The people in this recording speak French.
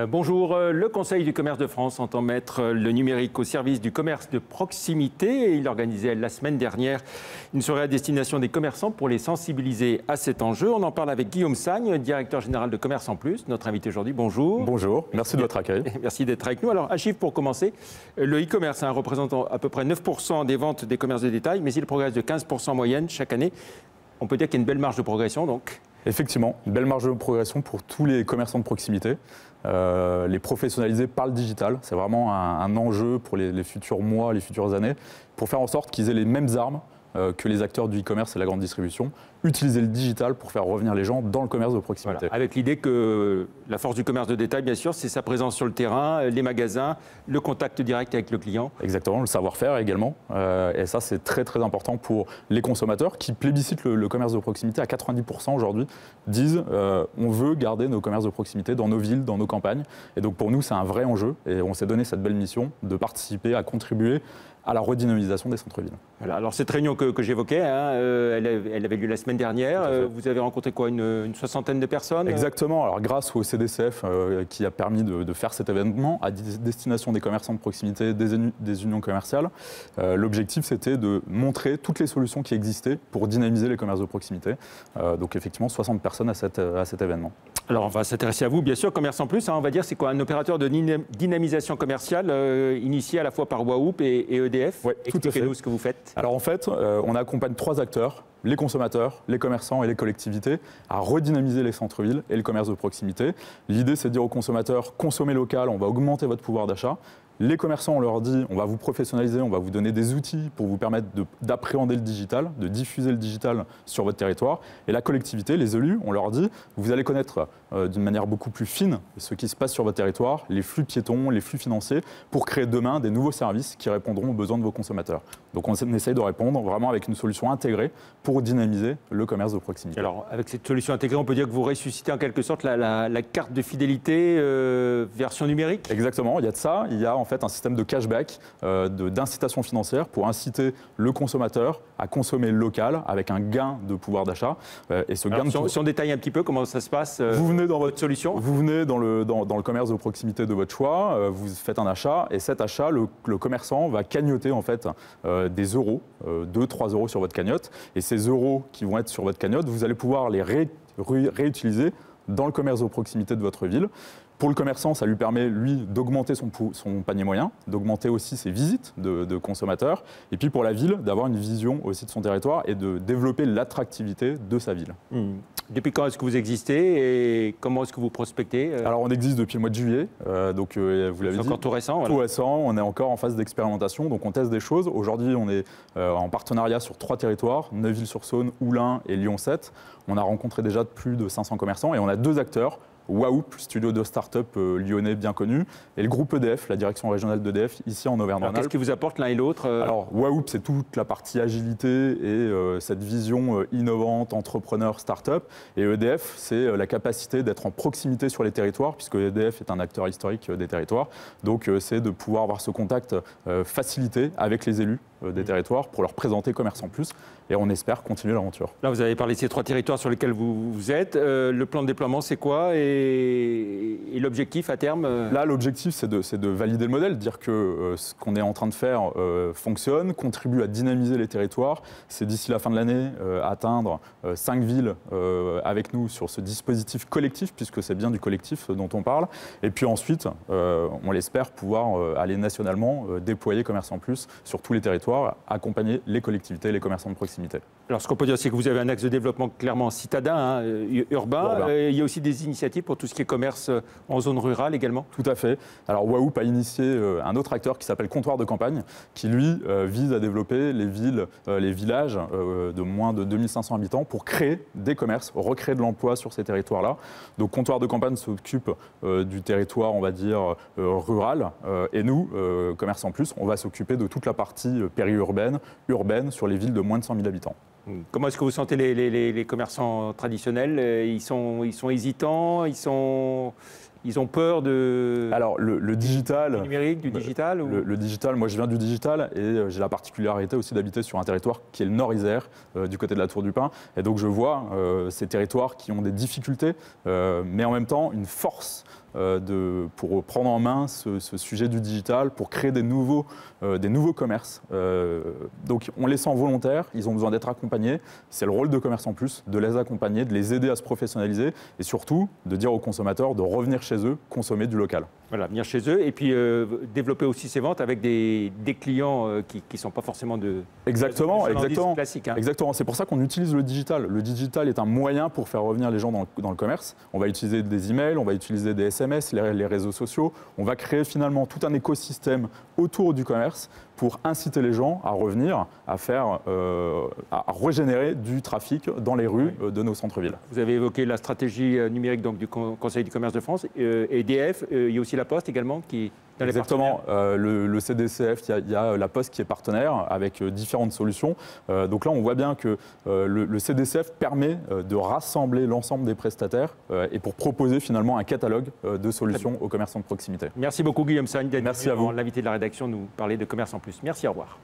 Bonjour, le Conseil du commerce de France entend mettre le numérique au service du commerce de proximité. Il organisait la semaine dernière une soirée à destination des commerçants pour les sensibiliser à cet enjeu. On en parle avec Guillaume Sagne, directeur général de Commerce en Plus, notre invité aujourd'hui. Bonjour. Bonjour, merci de votre accueil. Merci d'être avec nous. Alors, un chiffre pour commencer. Le e-commerce représente à peu près 9% des ventes des commerces de détail, mais il progresse de 15% en moyenne chaque année. On peut dire qu'il y a une belle marge de progression, donc. Effectivement, une belle marge de progression pour tous les commerçants de proximité. Les professionnaliser par le digital, c'est vraiment un enjeu pour les futurs mois, les futures années, pour faire en sorte qu'ils aient les mêmes armes que les acteurs du e-commerce et la grande distribution. Utiliser le digital pour faire revenir les gens dans le commerce de proximité. Voilà, avec l'idée que la force du commerce de détail, bien sûr, c'est sa présence sur le terrain, les magasins, le contact direct avec le client. Exactement, le savoir-faire également. Et ça, c'est très très important pour les consommateurs qui plébiscitent le commerce de proximité. À 90% aujourd'hui disent on veut garder nos commerces de proximité dans nos villes, dans nos campagnes. Et donc pour nous, c'est un vrai enjeu. Et on s'est donné cette belle mission de participer, à contribuer à la redynamisation des centres-villes. Voilà, alors cette réunion que j'évoquais, elle avait lieu la semaine dernière. Vous avez rencontré quoi, une soixantaine de personnes? Exactement. Alors grâce au CDCF qui a permis de faire cet événement à destination des commerçants de proximité, des unions commerciales, l'objectif c'était de montrer toutes les solutions qui existaient pour dynamiser les commerces de proximité. Donc effectivement 60 personnes à cet événement. Alors on va s'intéresser à vous, bien sûr. Commerce en Plus, on va dire, c'est quoi, un opérateur de dynamisation commerciale initié à la fois par Wahoop et EDF. Ouais, expliquez-nous ce que vous faites. Alors en fait, on accompagne 3 acteurs, les consommateurs, les commerçants et les collectivités, à redynamiser les centres-villes et le commerce de proximité. L'idée, c'est de dire aux consommateurs, consommez local, on va augmenter votre pouvoir d'achat. Les commerçants, on leur dit, on va vous professionnaliser, on va vous donner des outils pour vous permettre d'appréhender le digital, de diffuser le digital sur votre territoire. Et la collectivité, les élus, on leur dit, vous allez connaître d'une manière beaucoup plus fine ce qui se passe sur votre territoire, les flux piétons, les flux financiers, pour créer demain des nouveaux services qui répondront aux besoins de vos consommateurs. Donc on essaye de répondre vraiment avec une solution intégrée pour dynamiser le commerce de proximité. Alors avec cette solution intégrée, on peut dire que vous ressuscitez en quelque sorte la carte de fidélité version numérique? Exactement, il y a de ça. Il y a en fait un système de cashback, d'incitation financière pour inciter le consommateur à consommer local avec un gain de pouvoir d'achat. Et ce gain si on détaille un petit peu comment ça se passe, vous venez dans votre solution. Vous venez dans le commerce de proximité de votre choix, vous faites un achat et cet achat, le commerçant va cagnoter en fait des euros, 2-3 euros sur votre cagnotte. Et ces euros qui vont être sur votre cagnotte, vous allez pouvoir les réutiliser dans le commerce de proximité de votre ville. Pour le commerçant, ça lui permet, lui, d'augmenter son panier moyen, d'augmenter aussi ses visites de consommateurs, et puis pour la ville, d'avoir une vision aussi de son territoire et de développer l'attractivité de sa ville. Depuis quand est-ce que vous existez et comment est-ce que vous prospectez? Alors on existe depuis le mois de juillet, donc vous l'avez dit. C'est encore tout récent. Voilà. Tout récent, on est encore en phase d'expérimentation, donc on teste des choses. Aujourd'hui, on est en partenariat sur 3 territoires, Neuville-sur-Saône, Oullins et Lyon 7. On a rencontré déjà plus de 500 commerçants et on a 2 acteurs. Wahoop, studio de start-up lyonnais bien connu, et le groupe EDF, la direction régionale d'EDF, ici en Auvergne-Rhône-Alpes. Qu'est-ce qui vous apporte l'un et l'autre? Alors, Wahoop, c'est toute la partie agilité et cette vision innovante, entrepreneur, start-up. Et EDF, c'est la capacité d'être en proximité sur les territoires, puisque EDF est un acteur historique des territoires. Donc, c'est de pouvoir avoir ce contact facilité avec les élus des territoires pour leur présenter Commerce en Plus. Et on espère continuer l'aventure. Là, vous avez parlé de ces 3 territoires sur lesquels vous êtes. Le plan de déploiement, c'est quoi et l'objectif à terme? Là, l'objectif, c'est de valider le modèle, dire que ce qu'on est en train de faire fonctionne, contribue à dynamiser les territoires. C'est d'ici la fin de l'année atteindre 5 villes avec nous sur ce dispositif collectif, puisque c'est bien du collectif dont on parle. Et puis ensuite, on l'espère pouvoir aller nationalement déployer Commerce en Plus sur tous les territoires, accompagner les collectivités et les commerçants de proximité. Alors, ce qu'on peut dire, c'est que vous avez un axe de développement clairement citadin, urbain. Il y a aussi des initiatives pour tout ce qui est commerce en zone rurale également. Tout à fait. Alors, Wahoop a initié un autre acteur qui s'appelle Comptoir de campagne, qui lui vise à développer les villes, les villages de moins de 2500 habitants pour créer des commerces, recréer de l'emploi sur ces territoires-là. Donc, Comptoir de campagne s'occupe du territoire, on va dire, rural. Et nous, Commerce en Plus, on va s'occuper de toute la partie périurbaine, urbaine, sur les villes de moins de 100 000 habitants. Comment est-ce que vous sentez les commerçants traditionnels? Ils sont hésitants, Ils ont peur de... Alors, le digital... Du numérique, du digital ou... Le digital, moi je viens du digital et j'ai la particularité aussi d'habiter sur un territoire qui est le Nord-Isère, du côté de la Tour du Pin. Et donc je vois ces territoires qui ont des difficultés, mais en même temps une force pour prendre en main ce sujet du digital, pour créer des nouveaux commerces. Donc on les sent volontaires, ils ont besoin d'être accompagnés. C'est le rôle de Commerçant Plus, de les accompagner, de les aider à se professionnaliser et surtout de dire aux consommateurs de revenir chez eux, consommer du local. Voilà, venir chez eux et puis développer aussi ses ventes avec des clients qui ne sont pas forcément de classique. Hein. Exactement, c'est pour ça qu'on utilise le digital. Le digital est un moyen pour faire revenir les gens dans le commerce. On va utiliser des emails, on va utiliser des SMS, les réseaux sociaux. On va créer finalement tout un écosystème autour du commerce pour inciter les gens à revenir, à régénérer du trafic dans les rues de nos centres-villes. Vous avez évoqué la stratégie numérique donc, du Conseil du commerce de France, EDF, il y a aussi la Poste également qui... Exactement, le CDCF, il y a la Poste qui est partenaire avec différentes solutions. Donc là, on voit bien que le CDCF permet de rassembler l'ensemble des prestataires et pour proposer finalement un catalogue de solutions aux commerçants de proximité. Merci beaucoup Guillaume Sagne d'être l'invité de la rédaction nous parler de Commerce en Plus. Merci, au revoir.